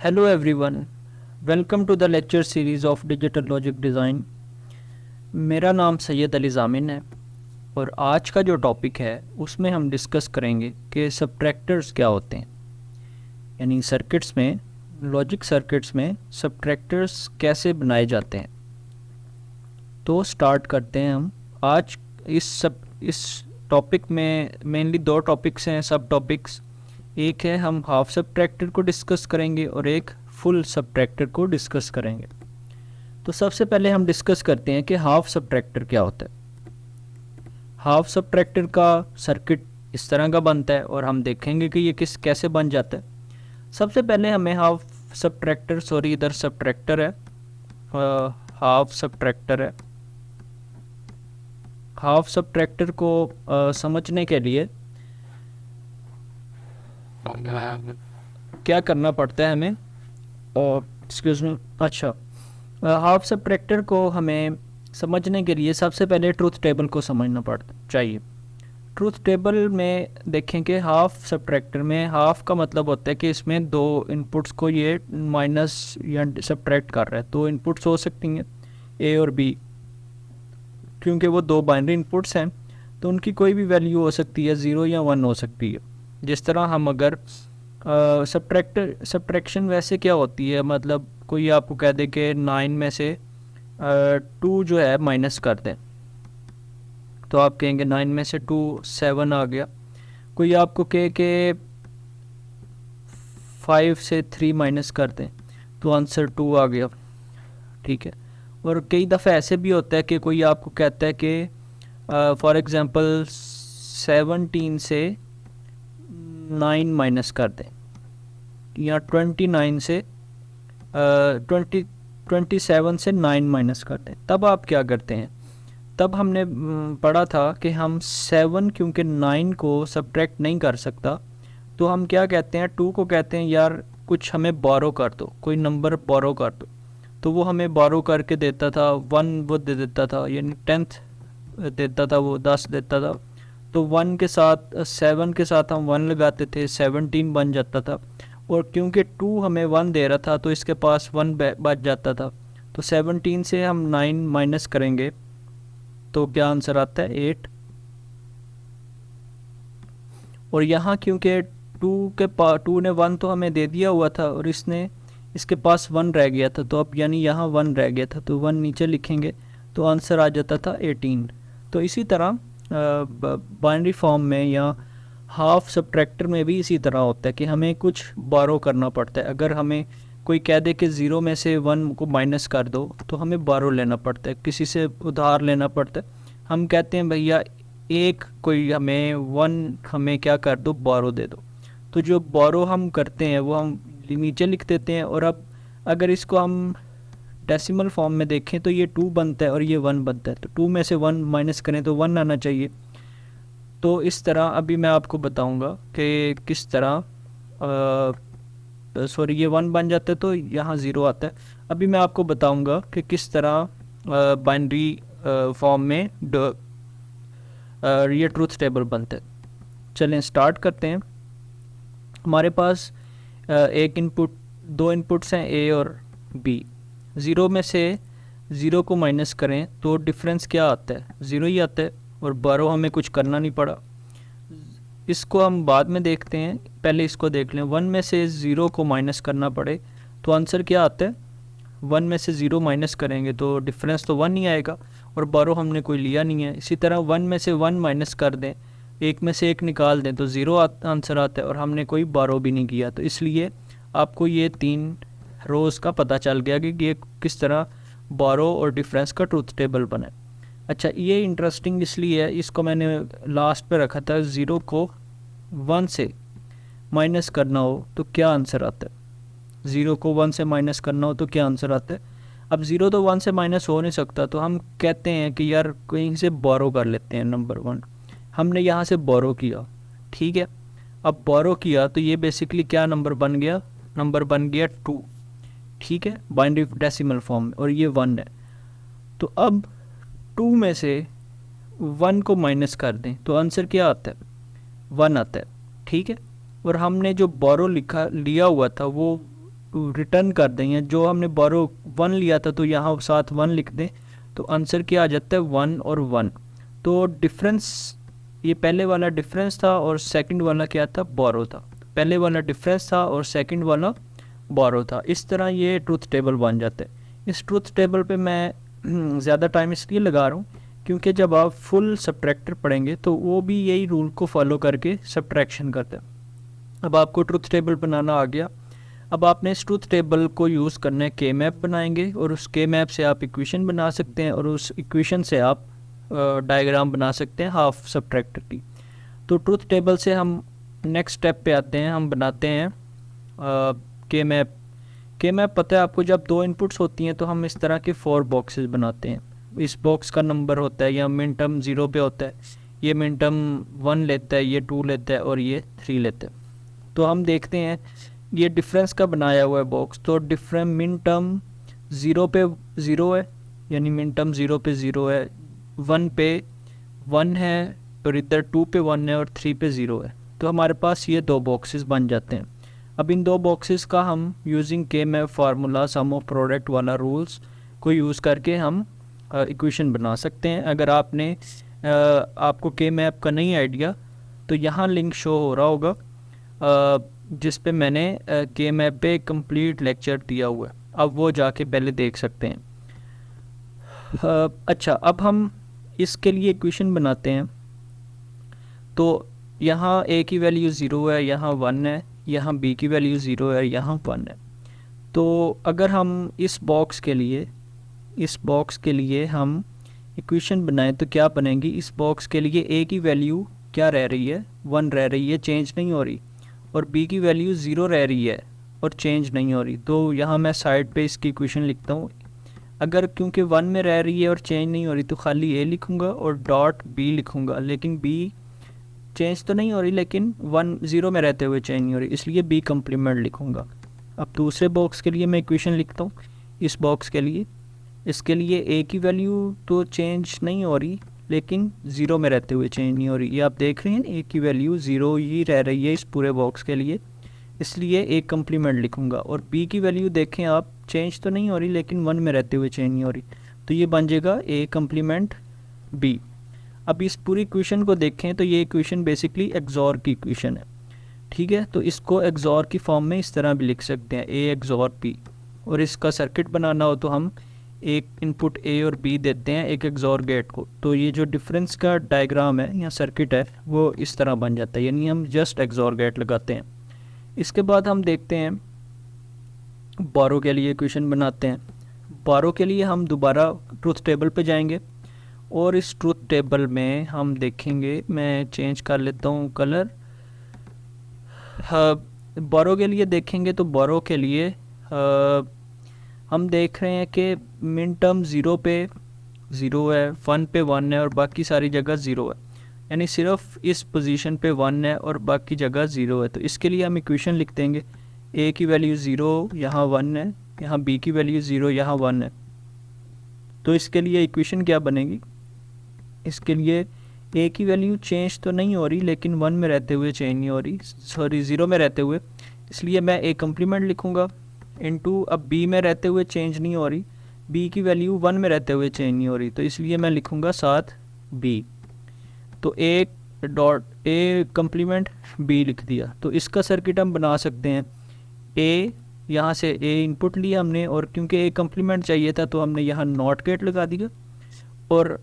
Hello everyone, welcome to the lecture series of Digital Logic Design। मेरा नाम सैयद अली ज़ामिन है और आज का जो टॉपिक है उसमें हम डिस्कस करेंगे कि सब्ट्रैक्टर्स क्या होते हैं, यानी सर्किट्स में, लॉजिक सर्किट्स में सब्ट्रैक्टर्स कैसे बनाए जाते हैं। तो स्टार्ट करते हैं हम। आज इस टॉपिक में मेनली दो टॉपिक्स हैं, सब टॉपिक्स। एक है हम हाफ सब्ट्रैक्टर को डिस्कस करेंगे और एक फुल सब्ट्रैक्टर को डिस्कस करेंगे। तो सबसे पहले हम डिस्कस करते हैं कि हाफ सब्ट्रैक्टर क्या होता है। हाफ सब्ट्रैक्टर का सर्किट इस तरह का बनता है और हम देखेंगे कि ये कैसे बन जाता है। सबसे पहले हमें हाफ सब्ट्रैक्टर, सॉरी इधर सब्ट्रैक्टर है, हाफ सब्ट्रैक्टर है। हाफ सब्ट्रैक्टर को समझने के लिए क्या करना पड़ता है हमें, एक्सक्यूज मी, अच्छा, हाफ सब्ट्रैक्टर को हमें समझने के लिए सबसे पहले ट्रूथ टेबल को समझना पड़ता चाहिए। ट्रूथ टेबल में देखें कि हाफ सब्ट्रैक्टर में हाफ का मतलब होता है कि इसमें दो इनपुट्स को ये माइनस या सब्ट्रैक्ट कर रहा है। दो इनपुट्स हो सकती हैं, ए और बी, क्योंकि वो दो बाइनरी इनपुट्स हैं तो उनकी कोई भी वैल्यू हो सकती है, 0 या 1 हो सकती है। जिस तरह हम अगर सब्ट्रैक्शन वैसे क्या होती है, मतलब कोई आपको कह दे कि 9 में से 2 जो है माइनस कर दें, तो आप कहेंगे 9 में से 2 7 आ गया। कोई आपको कहे कि 5 से 3 माइनस कर दें तो आंसर 2 आ गया, ठीक है। और कई दफ़ा ऐसे भी होता है कि कोई आपको कहता है कि फॉर एग्ज़ाम्पल 17 से 9 माइनस कर दें, या 29 से 27 से 9 माइनस कर दें। तब आप क्या करते हैं, तब हमने पढ़ा था कि हम 7 क्योंकि 9 को सब्ट्रैक्ट नहीं कर सकता, तो हम क्या कहते हैं, 2 को कहते हैं यार कुछ हमें बोरो कर दो, कोई नंबर बोरो कर दो। तो वो हमें बोरो करके देता था 1, वो दे देता था, यानी 10th देता था, वो 10 देता था। तो 1 के साथ 7 के साथ हम 1 लगाते थे, 17 बन जाता था। और क्योंकि 2 हमें 1 दे रहा था तो इसके पास 1 बच जाता था। तो 17 से हम 9 माइनस करेंगे तो क्या आंसर आता है, 8। और यहाँ क्योंकि 2 ने 1 तो हमें दे दिया हुआ था और इसके पास 1 रह गया था, तो अब यानी यहाँ 1 रह गया था तो 1 नीचे लिखेंगे तो आंसर आ जाता था 18। तो इसी तरह बाइनरी फॉर्म में या हाफ सब्ट्रैक्टर में भी इसी तरह होता है कि हमें कुछ बोरो करना पड़ता है। अगर हमें कोई कह दे कि 0 में से 1 को माइनस कर दो तो हमें बोरो लेना पड़ता है, किसी से उधार लेना पड़ता है। हम कहते हैं भैया एक कोई हमें 1 हमें क्या कर दो, बोरो दे दो। तो जो बोरो हम करते हैं वो हम नीचे लिख देते हैं। और अब अगर इसको हम डेसिमल फॉर्म में देखें तो ये 2 बनता है और ये 1 बनता है, तो 2 में से 1 माइनस करें तो 1 आना चाहिए। तो इस तरह अभी मैं आपको बताऊंगा कि किस तरह, सॉरी ये 1 बन जाता है तो यहाँ 0 आता है। अभी मैं आपको बताऊंगा कि किस तरह बाइनरी फॉर्म में ये ट्रूथ टेबल बनता है। चलें स्टार्ट करते हैं। हमारे पास दो इनपुट्स हैं, ए और बी। 0 में से 0 को माइनस करें तो डिफरेंस क्या आता है, 0 ही आता है, और बोरो हमें कुछ करना नहीं पड़ा। इसको हम बाद में देखते हैं, पहले इसको देख लें। 1 में से 0 को माइनस करना पड़े तो आंसर क्या आता है, 1 में से 0 माइनस करेंगे तो डिफरेंस तो 1 ही आएगा और बोरो हमने कोई लिया नहीं है। इसी तरह 1 में से 1 माइनस कर दें, 1 में से 1 निकाल दें तो 0 आंसर आता है और हमने कोई बोरो भी नहीं किया। तो इसलिए आपको ये 3 रोज़ का पता चल गया कि ये किस तरह बोरो और डिफरेंस का ट्रूथ टेबल बना है। अच्छा, ये इंटरेस्टिंग इसलिए है, इसको मैंने लास्ट पे रखा था। 0 को 1 से माइनस करना हो तो क्या आंसर आता है, 0 को 1 से माइनस करना हो तो क्या आंसर आता है। अब 0 तो 1 से माइनस हो नहीं सकता, तो हम कहते हैं कि यार कहीं से बोरो कर लेते हैं। नंबर 1 हमने यहाँ से बोरो किया, ठीक है। अब बोरो किया तो ये बेसिकली क्या नंबर बन गया, नंबर बन गया 2, ठीक है, बाइनरी डेसिमल फॉर्म में, और ये 1 है। तो अब 2 में से 1 को माइनस कर दें तो आंसर क्या आता है, 1 आता है, ठीक है। और हमने जो बोरो लिया हुआ था वो रिटर्न कर दें, या जो हमने बोरो 1 लिया था तो यहाँ साथ 1 लिख दें, तो आंसर क्या आ जाता है 1 और 1। तो डिफरेंस, ये पहले वाला डिफरेंस था और सेकंड वाला क्या था, बोरो था। पहले वाला डिफरेंस था और सेकंड वाला बोरो था। इस तरह ये ट्रूथ टेबल बन जाता है। इस ट्रूथ टेबल पे मैं ज़्यादा टाइम इसलिए लगा रहा हूँ क्योंकि जब आप फुल सब्ट्रैक्टर पढ़ेंगे तो वो भी यही रूल को फॉलो करके सब्ट्रैक्शन करता है। अब आपको ट्रूथ टेबल बनाना आ गया। अब आपने इस ट्रूथ टेबल को यूज़ करना है, के मैप बनाएंगे और उस के मैप से आप इक्वेशन बना सकते हैं और उस इक्वेशन से आप डायग्राम बना सकते हैं हाफ सब्ट्रैक्टर की। तो ट्रूथ टेबल से हम नेक्स्ट स्टेप पे आते हैं, हम बनाते हैं के मैप। के मैप पता है आपको, जब 2 इनपुट्स होती हैं तो हम इस तरह के 4 बॉक्सेस बनाते हैं। इस बॉक्स का नंबर होता है, या मिन टर्म 0 पे होता है, ये मिन टर्म 1 लेता है, ये 2 लेता है और ये 3 लेता है। तो हम देखते हैं ये डिफरेंस का बनाया हुआ है बॉक्स। तो डिफरेंस मिन टर्म 0 पे 0 है, यानी मिन टर्म 0 पे 0 है, 1 पे 1 है और इधर 2 पे 1 है और 3 पे 0 है। तो हमारे पास ये 2 बॉक्सेस बन जाते हैं। अब इन 2 बॉक्सेस का हम using K map formula sum of product वाला रूल्स को यूज़ करके हम इक्वेशन बना सकते हैं। अगर आपने आपको के मैप का नहीं आइडिया तो यहाँ लिंक शो हो रहा होगा जिस पे मैंने के मैप पे कंप्लीट लेक्चर दिया हुआ है, अब वो जाके पहले देख सकते हैं। अच्छा, अब हम इसके लिए इक्वेशन बनाते हैं। तो यहाँ a की वैल्यू 0 है, यहाँ 1 है, यहाँ b की वैल्यू 0 है, यहाँ 1 है। तो अगर हम इस बॉक्स के लिए हम इक्वेशन बनाएं तो क्या बनेगी। इस बॉक्स के लिए a की वैल्यू क्या रह रही है, 1 रह रही है, चेंज नहीं हो रही, और b की वैल्यू 0 रह रही है और चेंज नहीं हो रही। तो यहाँ मैं साइड पे इसकी इक्वेशन लिखता हूँ। अगर क्योंकि 1 में रह रही है और चेंज नहीं हो रही तो खाली a लिखूँगा और डॉट b लिखूँगा, लेकिन b चेंज तो नहीं हो रही, लेकिन 1 0 में रहते हुए चेंज नहीं हो रही, इसलिए b कम्प्लीमेंट लिखूँगा। अब दूसरे बॉक्स के लिए मैं इक्वेशन लिखता हूँ। इस बॉक्स के लिए, इसके लिए a की वैल्यू तो चेंज नहीं हो रही, लेकिन 0 में रहते हुए चेंज नहीं हो रही। ये आप देख रहे हैं, a की वैल्यू 0 ही रह रही है इस पूरे बॉक्स के लिए, इसलिए a कम्प्लीमेंट लिखूँगा। और b की वैल्यू देखें आप, चेंज तो नहीं हो रही लेकिन 1 में रहते हुए चेंज नहीं हो रही, तो ये बन जाएगा a कम्प्लीमेंट b। अब इस पूरी इक्वेशन को देखें तो ये इक्वेशन बेसिकली एक्सॉर की इक्वेशन है, ठीक है। तो इसको एक्सॉर की फॉर्म में इस तरह भी लिख सकते हैं, a एक्सॉर b। और इसका सर्किट बनाना हो तो हम एक इनपुट a और b देते हैं एक एक्सॉर गेट को, तो ये जो डिफरेंस का डायग्राम है या सर्किट है वो इस तरह बन जाता है, यानी हम जस्ट एक्सॉर गेट लगाते हैं। इसके बाद हम देखते हैं बोरो के लिए इक्वेशन बनाते हैं। बोरो के लिए हम दोबारा ट्रूथ टेबल पे जाएंगे और इस ट्रूथ टेबल में हम देखेंगे, मैं चेंज कर लेता हूँ कलर। बोरो के लिए देखेंगे तो बोरो के लिए हम देख रहे हैं कि मिन टर्म 0 पे 0 है, 1 पे 1 है और बाकी सारी जगह 0 है, यानी सिर्फ इस पोजीशन पे 1 है और बाकी जगह 0 है। तो इसके लिए हम इक्वेशन लिख देंगे, a की वैल्यू 0 यहाँ 1 है, यहाँ b की वैल्यू 0 यहाँ 1 है। तो इसके लिए इक्वेशन क्या बनेगी, इसके लिए a की वैल्यू चेंज तो नहीं हो रही लेकिन 1 में रहते हुए चेंज नहीं हो रही, सॉरी 0 में रहते हुए, इसलिए मैं a कम्प्लीमेंट लिखूँगा इनटू, अब b में रहते हुए चेंज नहीं हो रही, b की वैल्यू 1 में रहते हुए चेंज नहीं हो रही, तो इसलिए मैं लिखूँगा साथ b। तो a dot a complement b लिख दिया। तो इसका सर्किट हम बना सकते हैं, a यहाँ से a इनपुट लिया हमने और क्योंकि a कम्प्लीमेंट चाहिए था तो हमने यहाँ नॉट गेट लगा दिया, और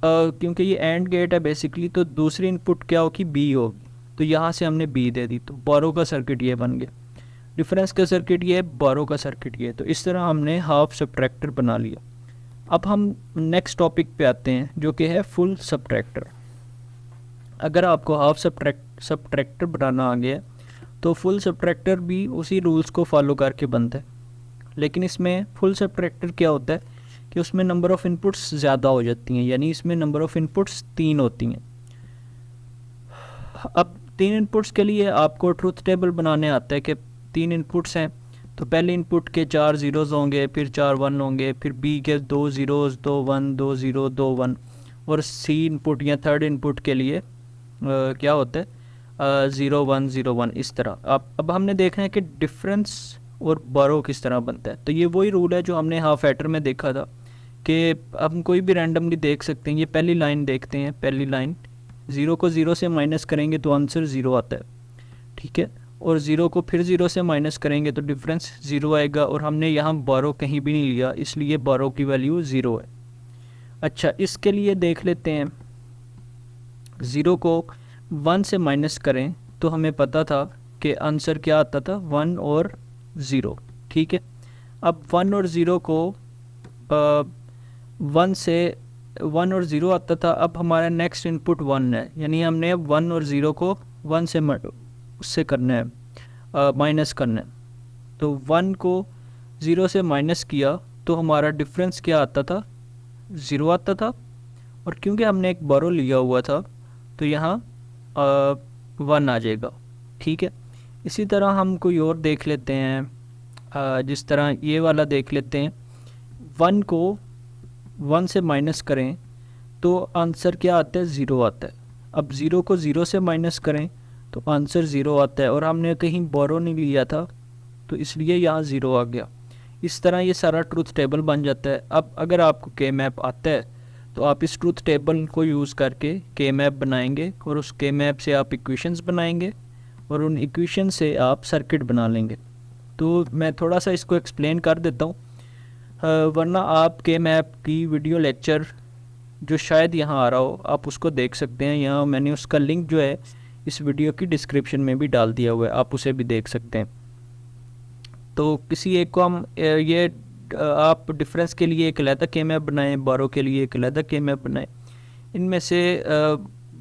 क्योंकि ये एंड गेट है बेसिकली तो दूसरी इनपुट क्या होगी, b होगी, तो यहाँ से हमने b दे दी। तो बोरो का सर्किट ये बन गया, डिफरेंस का सर्किट ये, बोरो का सर्किट ये। तो इस तरह हमने हाफ सब्ट्रैक्टर बना लिया। अब हम नेक्स्ट टॉपिक पे आते हैं जो कि है फुल सब्ट्रैक्टर। अगर आपको हाफ सब्ट्रैक्टर बनाना आ गया तो फुल सब्ट्रैक्टर भी उसी रूल्स को फॉलो करके बनता है, लेकिन इसमें फुल सब्ट्रैक्टर क्या होता है कि उसमें नंबर ऑफ़ इनपुट्स ज़्यादा हो जाती हैं, यानी इसमें नंबर ऑफ़ इनपुट्स 3 होती हैं। अब 3 इनपुट्स के लिए आपको ट्रूथ टेबल बनाने आता है कि 3 इनपुट्स हैं तो पहले इनपुट के 4 ज़ीरोज़ होंगे, फिर 4 1 होंगे, फिर b के 2 ज़ीरोज़ 2 1 2 0 2 1, और c इनपुट या थर्ड इनपुट के लिए क्या होता है 0 1 0 1, इस तरह। अब हमने देखना है कि डिफरेंस और बोरो किस तरह बनता है। तो ये वही रूल है जो हमने हाफ एडर में देखा था कि हम कोई भी रैंडमली देख सकते हैं। ये पहली लाइन देखते हैं, पहली लाइन 0 को 0 से माइनस करेंगे तो आंसर 0 आता है, ठीक है, और 0 को फिर 0 से माइनस करेंगे तो डिफरेंस 0 आएगा, और हमने यहाँ बोरो कहीं भी नहीं लिया इसलिए बोरो की वैल्यू 0 है। अच्छा, इसके लिए देख लेते हैं, 0 को 1 से माइनस करें तो हमें पता था कि आंसर क्या आता था, 1 और 0, ठीक है। अब 1 और 0 को 1 से 1 और 0 आता था, अब हमारा नेक्स्ट इनपुट 1 है, यानी हमने 1 और 0 को 1 से उससे करना है, माइनस करना है। तो 1 को 0 से माइनस किया तो हमारा डिफरेंस क्या आता था, 0 आता था, और क्योंकि हमने एक बोरो लिया हुआ था तो यहाँ 1 आ जाएगा, ठीक है। इसी तरह हम कोई और देख लेते हैं, जिस तरह ये वाला देख लेते हैं, 1 को 1 से माइनस करें तो आंसर क्या आता है, 0 आता है। अब 0 को 0 से माइनस करें तो आंसर 0 आता है, और हमने कहीं बोरो नहीं लिया था तो इसलिए यहाँ 0 आ गया। इस तरह ये सारा ट्रूथ टेबल बन जाता है। अब अगर आपको के मैप आता है तो आप इस ट्रूथ टेबल को यूज़ करके के मैप बनाएंगे, और उस के मैप से आप इक्वेशंस बनाएंगे, और उन इक्वेशन से आप सर्किट बना लेंगे। तो मैं थोड़ा सा इसको एक्सप्लेन कर देता हूँ, वरना आप के मैप की वीडियो लेक्चर जो शायद यहाँ आ रहा हो आप उसको देख सकते हैं। यहाँ मैंने उसका लिंक जो है इस वीडियो की डिस्क्रिप्शन में भी डाल दिया हुआ है, आप उसे भी देख सकते हैं। तो किसी एक को हम ये आप डिफरेंस के लिए एक अलहदा के मैप बनाएं, बोरो के लिए एक अलहदा के मैप बनाएं। इनमें से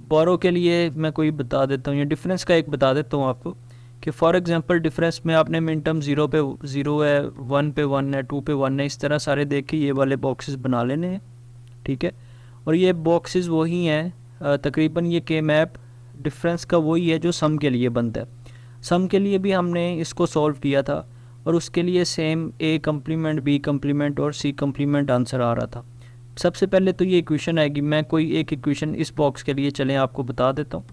बोरो के लिए मैं कोई बता देता हूँ, या डिफरेंस का एक बता देता हूँ आपको कि फॉर एग्जांपल डिफरेंस में आपने मिन टर्म 0 पे 0 है, 1 पे 1 है, 2 पे 1 है, इस तरह सारे देख के ये वाले बॉक्सेस बना लेने हैं, ठीक है। और ये बॉक्सेस वही हैं, तकरीबन ये के मैप डिफरेंस का वही है जो सम के लिए बनता है। सम के लिए भी हमने इसको सॉल्व किया था, और उसके लिए same A complement, B complement और सी कम्प्लीमेंट आंसर आ रहा था। सबसे पहले तो ये इक्वेशन आएगी, मैं कोई एक इक्वेशन इस बॉक्स के लिए चलें आपको बता देता हूँ।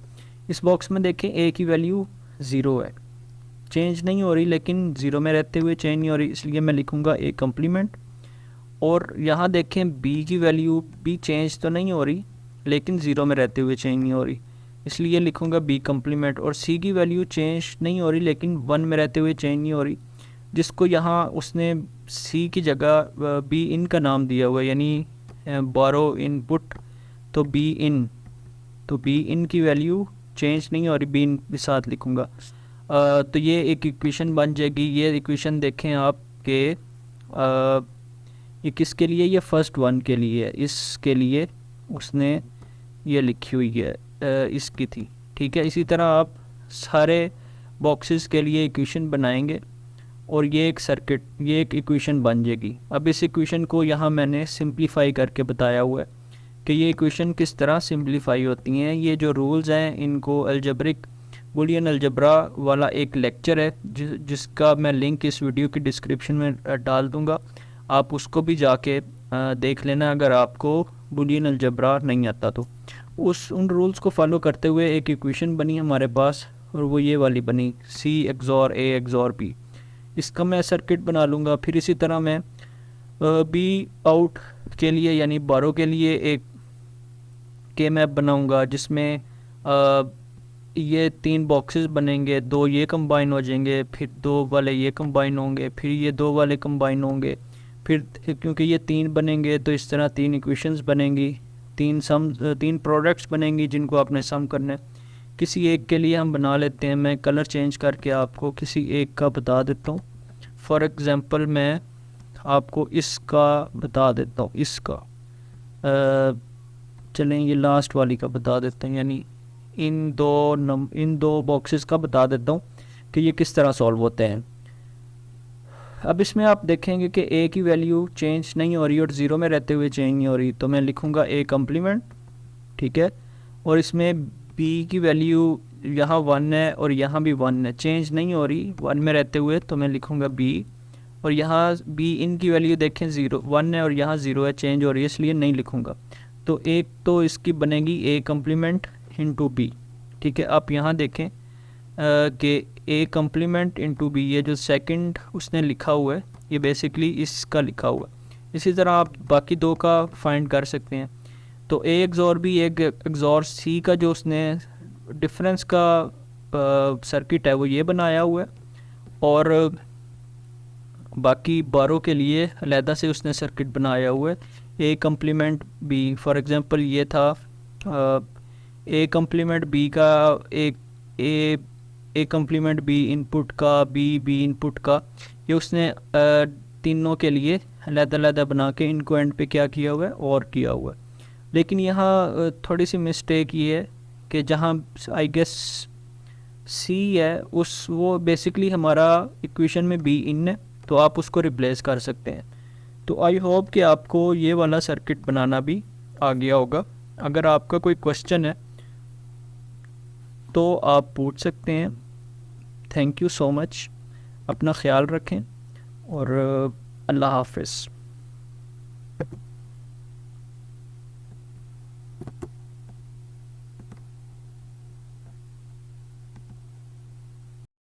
इस बॉक्स में देखें ए की वैल्यू 0 है, चेंज नहीं हो रही, लेकिन 0 में रहते हुए चेंज नहीं हो रही, इसलिए मैं लिखूँगा ए कम्प्लीमेंट। और यहाँ देखें बी की वैल्यू भी चेंज तो नहीं हो रही, लेकिन 0 में रहते हुए चेंज नहीं हो रही, इसलिए लिखूँगा बी कम्प्लीमेंट। और सी की वैल्यू चेंज नहीं हो रही, लेकिन 1 में रहते हुए चेंज नहीं हो रही, जिसको यहाँ उसने सी की जगह बी इन का नाम दिया हुआ है, यानी बोरो इनपुट, तो बी इन की वैल्यू चेंज नहीं हो रही, बी इन के साथ लिखूँगा। तो ये एक इक्वेशन बन जाएगी। ये इक्वेशन देखें आप कि ये किसके लिए, ये फर्स्ट वन के लिए, इसके लिए उसने ये लिखी हुई है, इसकी थी, ठीक है। इसी तरह आप सारे बॉक्सेस के लिए इक्वेशन बनाएंगे, और ये एक सर्किट, ये एक इक्वेशन बन जाएगी। अब इस इक्वेशन को यहाँ मैंने सिंप्लीफाई करके बताया हुआ है कि ये इक्वेशन किस तरह सिंप्लीफाई होती हैं। ये जो रूल्स हैं इनको अलजेब्रिक बूलियन अलजबरा वाला एक लेक्चर है जिसका मैं लिंक इस वीडियो की डिस्क्रिप्शन में डाल दूँगा, आप उसको भी जाके देख लेना अगर आपको बूलियन अलजबरा नहीं आता तो। उन रूल्स को फॉलो करते हुए एक इक्वेशन बनी हमारे पास, और वो ये वाली बनी, C XOR A XOR B। इसका मैं सर्किट बना लूँगा। फिर इसी तरह मैं बी आउट के लिए यानी बोरो के लिए एक के मैप बनाऊँगा, जिसमें ये 3 बॉक्सेस बनेंगे, 2 ये कंबाइन हो जाएंगे, फिर 2 वाले ये कंबाइन होंगे, फिर ये 2 वाले कंबाइन होंगे, फिर क्योंकि ये 3 बनेंगे तो इस तरह 3 इक्वेशंस बनेंगी, 3 प्रोडक्ट्स बनेंगी जिनको आपने सम करना है। किसी एक के लिए हम बना लेते हैं, मैं कलर चेंज करके आपको किसी एक का बता देता हूँ। फॉर एग्ज़ाम्पल मैं आपको इसका बता देता हूँ, इसका चलें ये लास्ट वाली का बता देते हैं, यानी इन दो बॉक्सेस का बता देता हूँ कि ये किस तरह सॉल्व होते हैं। अब इसमें आप देखेंगे कि ए की वैल्यू चेंज नहीं हो रही और 0 में रहते हुए चेंज नहीं हो रही, तो मैं लिखूँगा ए कम्प्लीमेंट, ठीक है। और इसमें बी की वैल्यू यहाँ 1 है और यहाँ भी 1 है, चेंज नहीं हो रही 1 में रहते हुए, तो मैं लिखूँगा बी। और यहाँ बी इन की वैल्यू देखें 1 है और यहाँ 0 है, चेंज हो रही है, इसलिए नहीं लिखूँगा। तो एक तो इसकी बनेगी ए कम्प्लीमेंट इंटू बी, ठीक है। आप यहाँ देखें कि ए कम्प्लीमेंट इंटू बी, ये जो सेकंड उसने लिखा हुआ है ये बेसिकली इसका लिखा हुआ है। इसी तरह आप बाकी दो का फाइंड कर सकते हैं। तो ए एक्सॉर बी एक एक्सॉर सी का जो उसने डिफरेंस का सर्किट है वो ये बनाया हुआ है, और बाकी बारों के लिए अलहदा से उसने सर्किट बनाया हुआ है। A complement B for example ये था ए कम्प्लीमेंट बी का एक ए कम्प्लीमेंट बी इनपुट का, बी इनपुट का, ये उसने तीनों के लिए अलहदा बना के इनको एंड पे क्या किया हुआ है और किया हुआ है। लेकिन यहाँ थोड़ी सी मिस्टेक ये है कि जहाँ आई गेस सी है उस वो बेसिकली हमारा इक्वेशन में बी इन है, तो आप उसको रिप्लेस कर सकते हैं। तो आई होप कि आपको ये वाला सर्किट बनाना भी आ गया होगा। अगर आपका कोई क्वेश्चन है तो आप पूछ सकते हैं। थैंक यू सो मच, अपना ख्याल रखें और अल्लाह हाफ़िज़।